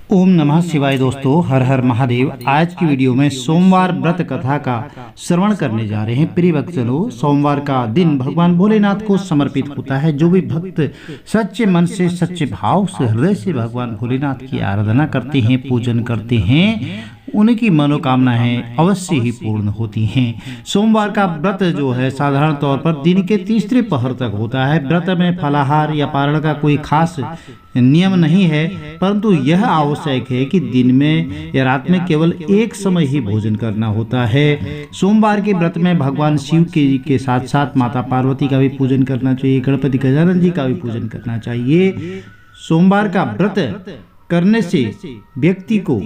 ओम नमः शिवाय। दोस्तों, हर हर महादेव। आज की वीडियो में सोमवार व्रत कथा का श्रवण करने जा रहे हैं। प्रिय भक्तजनों, सोमवार का दिन भगवान भोलेनाथ को समर्पित होता है। जो भी भक्त सच्चे मन से, सच्चे भाव से, हृदय से भगवान भोलेनाथ की आराधना करते हैं, पूजन करते हैं, उनकी मनोकामनाएं अवश्य ही पूर्ण होती हैं। सोमवार का व्रत जो है साधारण तौर पर दिन के तीसरे पहर तक होता है। व्रत में फलाहार या पारण का कोई खास नियम नहीं है, परंतु यह आवश्यक है कि दिन में या रात में केवल एक समय ही भोजन करना होता है। सोमवार के व्रत में भगवान शिव के साथ साथ माता पार्वती का भी पूजन करना चाहिए, गणपति गजानन जी का भी पूजन करना चाहिए। सोमवार का व्रत करने से व्यक्ति को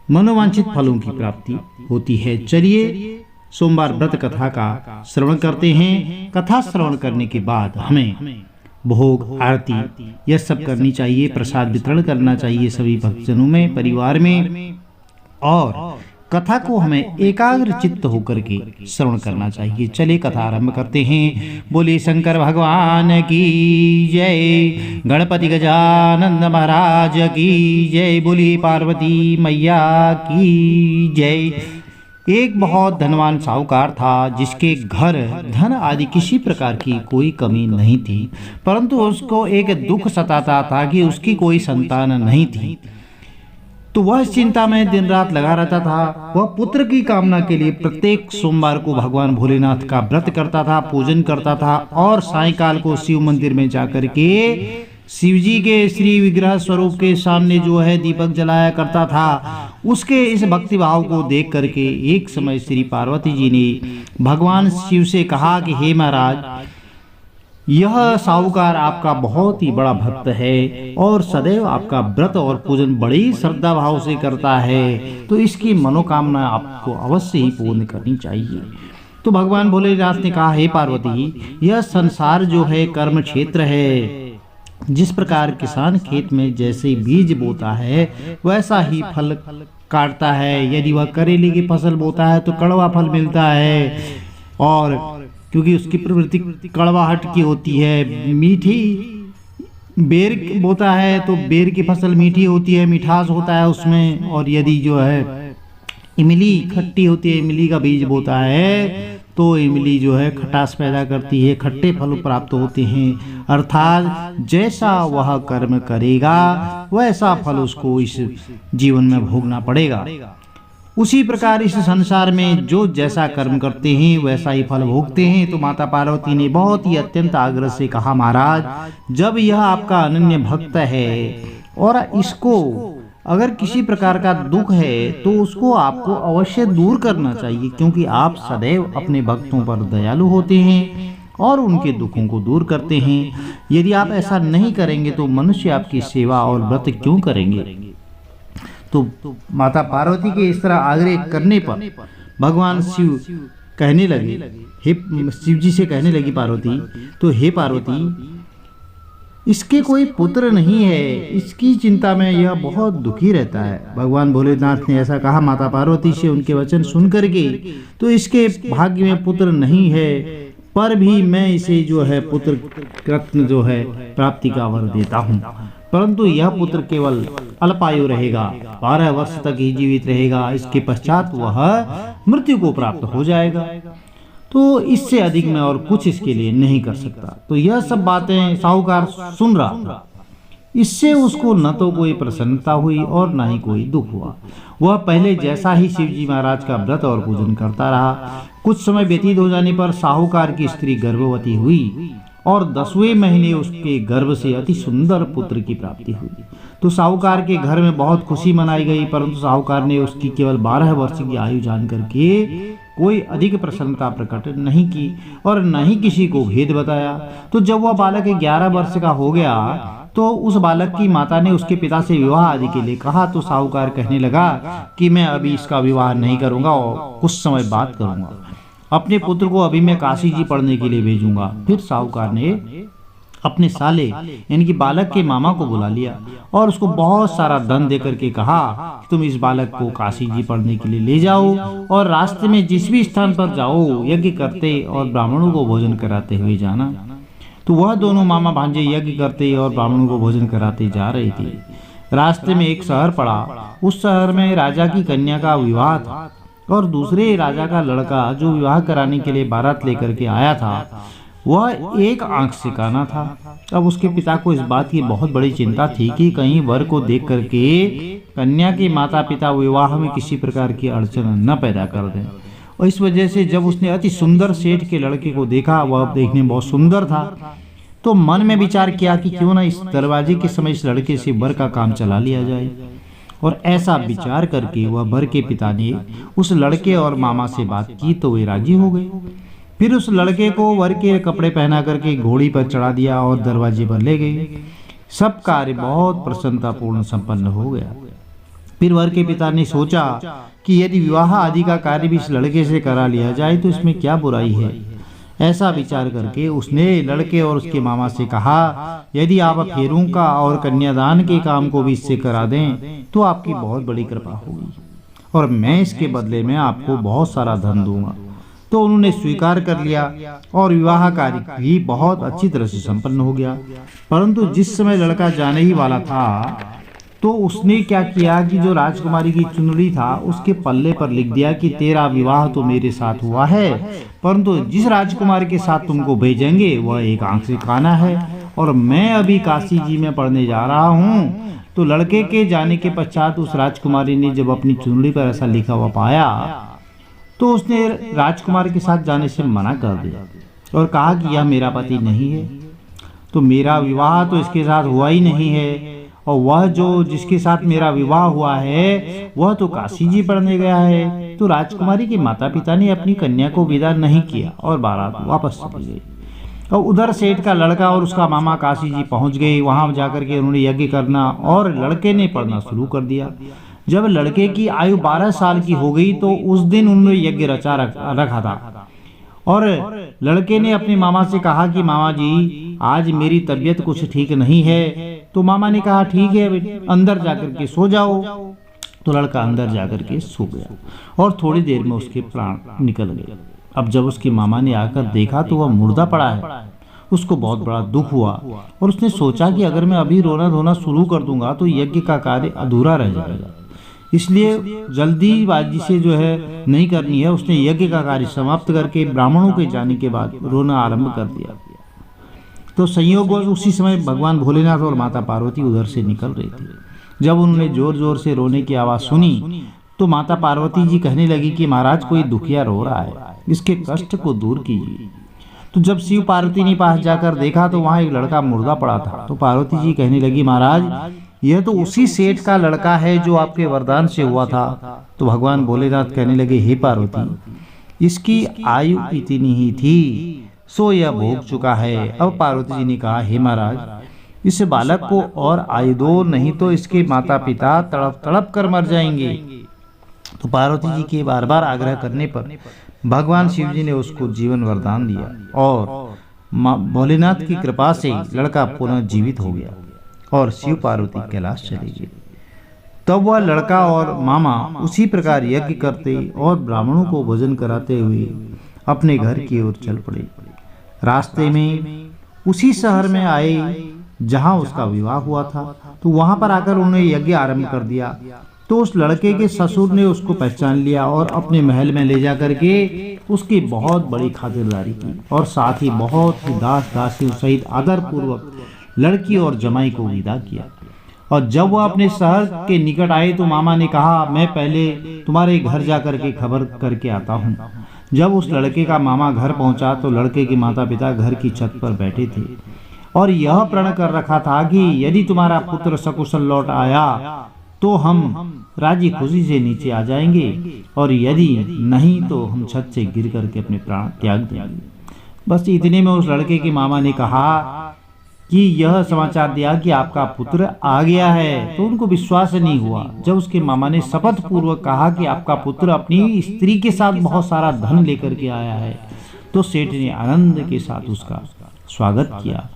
मनोवांछित फलों की प्राप्ति होती है। चलिए सोमवार व्रत कथा का श्रवण करते हैं। कथा श्रवण करने के बाद हमें भोग, आरती यह सब करनी चाहिए, प्रसाद वितरण करना चाहिए सभी भक्तजनों में, परिवार में, और कथा को हमें एकाग्र चित्त होकर के श्रवण करना चाहिए। चलिए कथा आरंभ करते हैं। बोले शंकर भगवान की जय, गणपति गजानन महाराज की जय, बोली पार्वती मैया की जय। एक बहुत धनवान साहूकार था, जिसके घर धन आदि किसी प्रकार की कोई कमी नहीं थी, परंतु उसको एक दुख सताता था कि उसकी कोई संतान नहीं थी। तो वह इस चिंता में दिन रात लगा रहता था। वह पुत्र की कामना के लिए प्रत्येक सोमवार को भगवान भोलेनाथ का व्रत करता था, पूजन करता था, और सायंकाल को शिव मंदिर में जाकर के शिव जी के श्री विग्रह स्वरूप के सामने जो है दीपक जलाया करता था। उसके इस भक्ति भाव को देख करके एक समय श्री पार्वती जी ने भगवान शिव से कहा कि हे महाराज, यह साहूकार आपका बहुत ही बड़ा भक्त है और सदैव आपका व्रत और पूजन बड़ी श्रद्धा भाव से करता है, तो इसकी मनोकामना आपको अवश्य ही पूर्ण करनी चाहिए। तो भगवान भोलेनाथ ने कहा, हे पार्वती, यह संसार जो है कर्म क्षेत्र है। जिस प्रकार किसान खेत में जैसे बीज बोता है वैसा ही फल काटता है। यदि वह करेले की फसल बोता है तो कड़वा फल मिलता है, और क्योंकि उसकी प्रवृत्ति कड़वाहट की होती है। मीठी बेर बोता है तो बेर की फसल मीठी होती है, मिठास होता है उसमें। और यदि जो है इमली खट्टी होती है, इमली का बीज बोता है तो इमली जो है खटास पैदा करती है, खट्टे फल प्राप्त होते हैं। अर्थात जैसा वह कर्म करेगा वैसा फल उसको इस जीवन में भोगना पड़ेगा। उसी प्रकार इस संसार में जो जैसा कर्म करते हैं वैसा ही फल भोगते हैं। तो माता पार्वती ने बहुत ही अत्यंत आग्रह से कहा, महाराज, जब यह आपका अनन्य भक्त है और इसको अगर किसी प्रकार का दुख है तो उसको आपको अवश्य दूर करना चाहिए, क्योंकि आप सदैव अपने भक्तों पर दयालु होते हैं और उनके दुखों को दूर करते हैं। यदि आप ऐसा नहीं करेंगे तो मनुष्य आपकी सेवा और व्रत क्यों करेंगे। तो माता पार्वती के इस तरह आग्रह करने पर भगवान शिव कहने लगे, हे शिव जी से कहने लगी पार्वती, तो हे पार्वती, इसके कोई पुत्र नहीं है, इसकी चिंता में यह बहुत दुखी रहता है। भगवान भोलेनाथ ने ऐसा कहा माता पार्वती से उनके वचन सुन करके, तो इसके भाग्य में पुत्र नहीं है, पर भी मैं इसे जो है पुत्र रत्न जो है प्राप्ति का वर देता हूँ, परंतु यह पुत्र केवल अल्पायु रहेगा, 12 वर्ष तक ही जीवित रहेगा। इसके पश्चात वह मृत्यु को प्राप्त हो जाएगा, तो इससे अधिक मैं और कुछ इसके लिए नहीं कर सकता। तो यह सब बातें साहूकार सुन रहा था। इससे उसको न तो कोई प्रसन्नता हुई और न ही कोई दुख हुआ। वह पहले जैसा ही शिवजी महाराज का व्रत और पूजन करता रहा। कुछ समय व्यतीत हो जाने पर साहूकार की स्त्री गर्भवती हुई और 10वें महीने उसके गर्भ से अति सुंदर पुत्र की प्राप्ति हुई। तो साहूकार के घर में बहुत खुशी मनाई गई, परंतु साहूकार ने उसकी केवल 12 वर्ष की आयु जान करके कोई अधिक प्रसन्नता प्रकट नहीं की और न ही किसी को भेद बताया। तो जब वह बालक 11 वर्ष का हो गया तो उस बालक की माता ने उसके पिता से विवाह आदि के लिए कहा। तो साहूकार कहने लगा कि मैं अभी इसका विवाह नहीं करूंगा और कुछ समय बाद करूंगा, अपने पुत्र को अभी मैं काशी जी पढ़ने के लिए भेजूंगा। फिर साहूकार ने अपने साले यानी कि बालक के मामा को बुला लिया और उसको बहुत सारा धन देकर के कहा, तुम इस बालक को काशी जी पढ़ने के लिए ले जाओ और रास्ते में जिस भी स्थान पर जाओ यज्ञ करते और ब्राह्मणों को भोजन कराते हुए जाना। तो वह दोनों मामा भांजे यज्ञ करते और ब्राह्मणों को भोजन कराते जा रहे थे। रास्ते में एक शहर पड़ा। उस शहर में राजा की कन्या का विवाह था और दूसरे राजा का लड़का जो विवाह कराने के लिए बारात लेकर के आया था वह एक आंख से काना था। अब उसके पिता को इस बात की बहुत बड़ी चिंता थी कि कहीं वर को देख करके कन्या के माता पिता विवाह में किसी प्रकार की अड़चन न पैदा कर दें। और इस वजह से जब उसने अति सुंदर सेठ के लड़के को देखा, वह देखने में बहुत सुंदर था, तो मन में विचार किया कि क्यों ना इस दरवाजे के समय इस लड़के से वर का काम चला लिया जाए। और ऐसा विचार करके वह वर के पिता ने उस लड़के और मामा से बात की तो वे राजी हो गए। फिर उस लड़के को वर के कपड़े पहना करके घोड़ी पर चढ़ा दिया और दरवाजे पर ले गए। सब कार्य बहुत प्रसन्नतापूर्ण संपन्न हो गया। फिर वर के पिता ने सोचा कि यदि विवाह आदि का कार्य भी इस लड़के से करा लिया जाए तो इसमें क्या बुराई है। ऐसा विचार करके उसने लड़के और उसके मामा से कहा, यदि आप फेरों का और कन्यादान के काम को भी इससे करा दें तो आपकी बहुत बड़ी कृपा होगी और मैं इसके बदले में आपको बहुत सारा धन दूंगा। तो उन्होंने स्वीकार कर लिया और विवाह कार्य भी बहुत अच्छी तरह से संपन्न हो गया। परंतु जिस समय लड़का जाने ही वाला था तो उसने क्या किया कि जो राजकुमारी की चुनरी था उसके पल्ले पर लिख दिया कि तेरा विवाह तो मेरे साथ हुआ है, परंतु जिस राजकुमार के साथ तुमको भेजेंगे वह एक आंख से काना है और मैं अभी काशी जी में पढ़ने जा रहा हूँ। तो लड़के के जाने के पश्चात उस राजकुमारी ने जब अपनी चुनरी पर ऐसा लिखा हुआ पाया तो उसने राजकुमार के साथ जाने से मना कर दिया और कहा कि यह मेरा पति नहीं है, तो मेरा विवाह तो इसके साथ हुआ ही नहीं है और वह जो जिसके साथ मेरा विवाह हुआ है वह तो काशी जी पढ़ने गया है। तो राजकुमारी के माता पिता ने अपनी कन्या को विदा नहीं किया और बारात वापस चली गई। और उधर सेठ का लड़का और उसका मामा काशी जी पहुंच गए। वहां जाकर के उन्होंने यज्ञ करना और लड़के ने पढ़ना शुरू कर दिया। जब लड़के की आयु 12 साल की हो गई तो उस दिन उन्होंने यज्ञ रचा रखा था और लड़के ने अपने मामा से कहा कि मामा जी आज मेरी तबीयत कुछ ठीक नहीं है। तो मामा ने कहा ठीक है अंदर जाकर के सो जाओ। तो लड़का अंदर जाकर के सो गया और थोड़ी देर में उसके प्राण निकल गए। अब जब उसके मामा ने आकर देखा तो वह मुर्दा पड़ा है। उसको बहुत बड़ा दुख हुआ और उसने सोचा कि अगर मैं अभी रोना धोना शुरू कर दूंगा तो यज्ञ का कार्य अधूरा रह जाएगा, इसलिए जल्दीबाजी से जो है नहीं करनी है। उसने यज्ञ का कार्य समाप्त करके ब्राह्मणों के जाने के बाद रोना आरंभ कर दिया। तो संयोगवश उसी समय भगवान भोलेनाथ और माता पार्वती उधर से निकल रही थी। जब उन्होंने जोर जोर से रोने की आवाज सुनी तो माता पार्वती जी कहने लगी कि महाराज कोई दुखिया रो रहा है, इसके कष्ट को दूर कीजिए। तो जब शिव पार्वती ने पास जाकर देखा तो वहां एक लड़का मुर्दा पड़ा था। तो पार्वती जी कहने लगी महाराज यह तो उसी सेठ का लड़का है जो आपके वरदान से हुआ था। तो भगवान भोलेनाथ कहने लगे हे पार्वती इसकी आयु इतनी ही थी सो यह भोग चुका है। अब पार्वती जी ने कहा हे महाराज इस बालक को और आयु दो, नहीं तो इसके माता पिता तड़प तड़प कर मर जाएंगे। तो पार्वती जी के बार बार आग्रह करने पर भगवान शिव जी ने उसको जीवन वरदान दिया और भोलेनाथ की कृपा से लड़का पुनः जीवित हो गया और शिव पार्वती कैलाश चली गई। तब वह लड़का और मामा उसी प्रकार यज्ञ करते और ब्राह्मणों को भोजन कराते हुए अपने घर की ओर चल पड़े। रास्ते में उसी शहर में आए जहां उसका विवाह हुआ था। तो वहां पर आकर उन्होंने यज्ञ आरंभ कर दिया। तो उस लड़के के ससुर ने उसको पहचान लिया और अपने महल में ले जाकर के उसकी बहुत बड़ी खातिरदारी की और साथ ही बहुत ही दास दासियों सहित आदर पूर्वक लड़की और जमाई को विदा किया। और जब वह अपने शहर के निकट आए तो मामा ने कहा मैं पहले तुम्हारे घर जाकर के खबर करके आता हूँ। जब उस लड़के का मामा घर पहुंचा तो लड़के के माता पिता घर की छत पर बैठे थे और यह प्रण कर रखा था कि यदि तुम्हारा पुत्र सकुशल लौट आया तो हम राजी खुशी से नीचे आ जाएंगे और यदि नहीं तो हम छत से गिर करके अपने प्राण त्याग देंगे। बस इतने में उस लड़के के मामा ने कहा कि यह समाचार दिया कि आपका पुत्र आ गया है। तो उनको विश्वास नहीं हुआ। जब उसके मामा ने शपथ पूर्वक कहा कि आपका पुत्र अपनी स्त्री के साथ बहुत सारा धन लेकर के आया है तो सेठ ने आनंद के साथ उसका स्वागत किया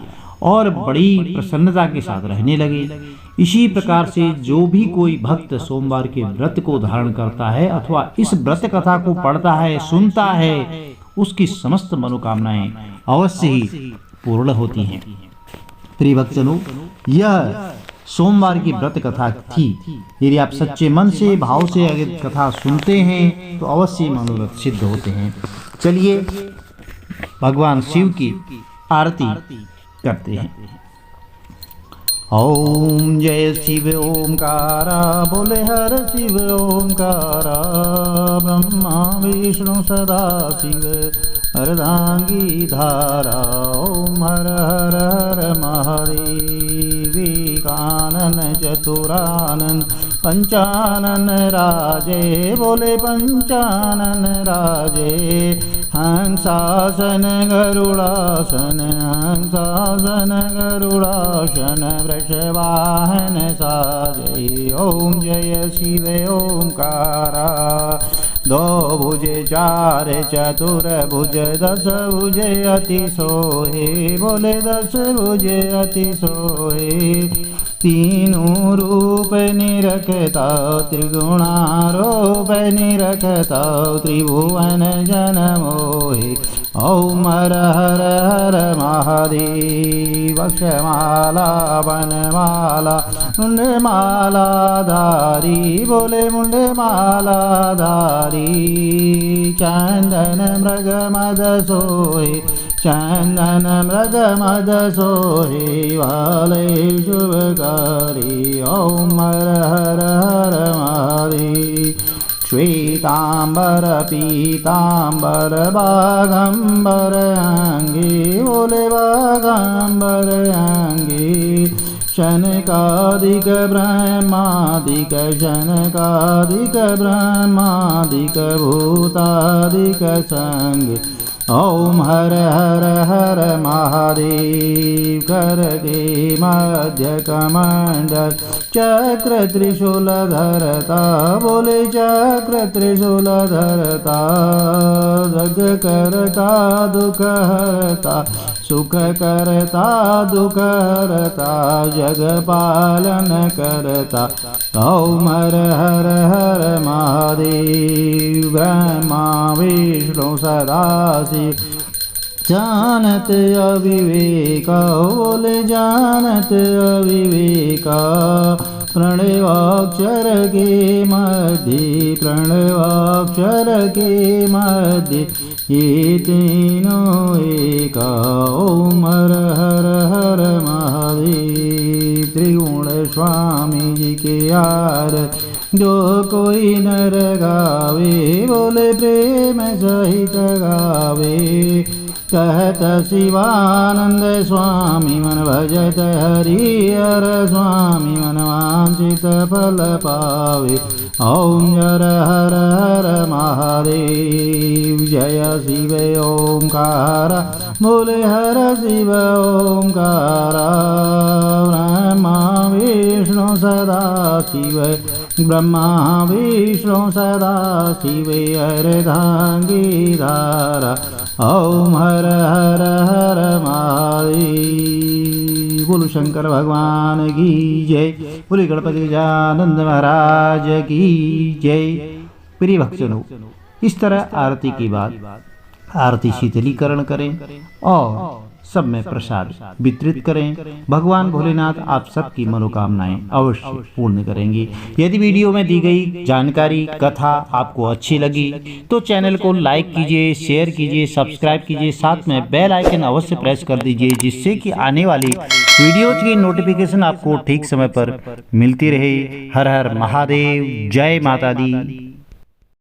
और बड़ी प्रसन्नता के साथ रहने लगे। इसी प्रकार से जो भी कोई भक्त सोमवार के व्रत को धारण करता है अथवा इस व्रत कथा को पढ़ता है सुनता है उसकी समस्त मनोकामनाएं अवश्य ही पूर्ण होती हैं। प्रिय भक्तजनों, यह सोमवार की व्रत कथा थी। यदि आप सच्चे मन से भाव से अगर कथा सुनते हैं तो अवश्य मनोरथ सिद्ध होते हैं। चलिए भगवान शिव की आरती करते हैं। ओम जय शिव ओमकारा, बोले हर शिव ओमकारा। ब्रह्मा विष्णु सदा शिव अर्धांगी धारा। ओम हर हर हर महादेवी कानन चतुरानन पंचानन राजे, बोले पंचानन राजे। हंसासन गरुड़ासन, हंसासन गरुड़ासन, वृषवाहन साजे। ओम जय शिव ओमकारा। दो भुजे चार चतुर भुज, दस भुजे अति सोहे, बोले दस भुजे अति सोहे। तीनों रूप निरखता, त्रिगुणारूप निरखता, त्रिभुवन जन मोहे। ओम हर हर हर महादेव। वक्षमाला वनमाला मुंडमाला धारी, बोले मुंडमाला धारी। चंदन मृग मद सोहे, चंदन मृग मद सोहे, वाले शुभकारी। ओम हर हर हर महादेव। श्वेतांबर पीतांबर बाघंबर अंगी, बोले बाघंबर अंगी। शनकादिक ब्रह्मादिक, शनकादिक ब्रह्मादिक, भूतादिक संग। ओम हर हर हर महादेव। कर के मध्य कमंडल, चक्र त्रिशूल धरता, बोले चक्र त्रिशूल धरता। जग करता दुख हरता, सुख करता दुख हरता, जग पालन करता। ओम हर हर हर महादेव। ब्रह्मा विष्णु सदा शिव जानत अविवेका, बोले जानत अविवेका। प्रणवाक्षर के मध्य, प्रणवाक्षर के मध्य, ये तीनों एका। ओम हर हर हर महादेव। त्रिगुण स्वामी जी के यार, जो कोई नर गावे, बोले प्रेम सहित गावे। कहत शिवानंद स्वामी मन भजत हरिहर स्वामी, मन वांछित फल पावे। ओम हर हर हर महादेव। जय शिव ओमकारा, बोले हर शिव ओमकारा। ब्रह्मा विष्णु सदा शिव, ब्रह्मा विष्णु सदा शिव अर्धांगी धारा। ओम हर हर हर महादेव। बोलो शंकर भगवान की जय, बोले गणपति गजानंद महाराज की जय। प्रिय भक्तजनों, इस तरह आरती के बाद आरती शीतलीकरण करें और सब में प्रसाद वितरित करें। भगवान भोलेनाथ आप सबकी मनोकामनाएं अवश्य पूर्ण करेंगे। यदि वीडियो में दी गई जानकारी कथा आपको अच्छी लगी तो चैनल को लाइक कीजिए, शेयर कीजिए, सब्सक्राइब कीजिए, साथ में बेल आइकन अवश्य प्रेस कर दीजिए, जिससे कि आने वाली वीडियोज की नोटिफिकेशन आपको ठीक समय पर मिलती रहे। हर हर महादेव। जय माता दी।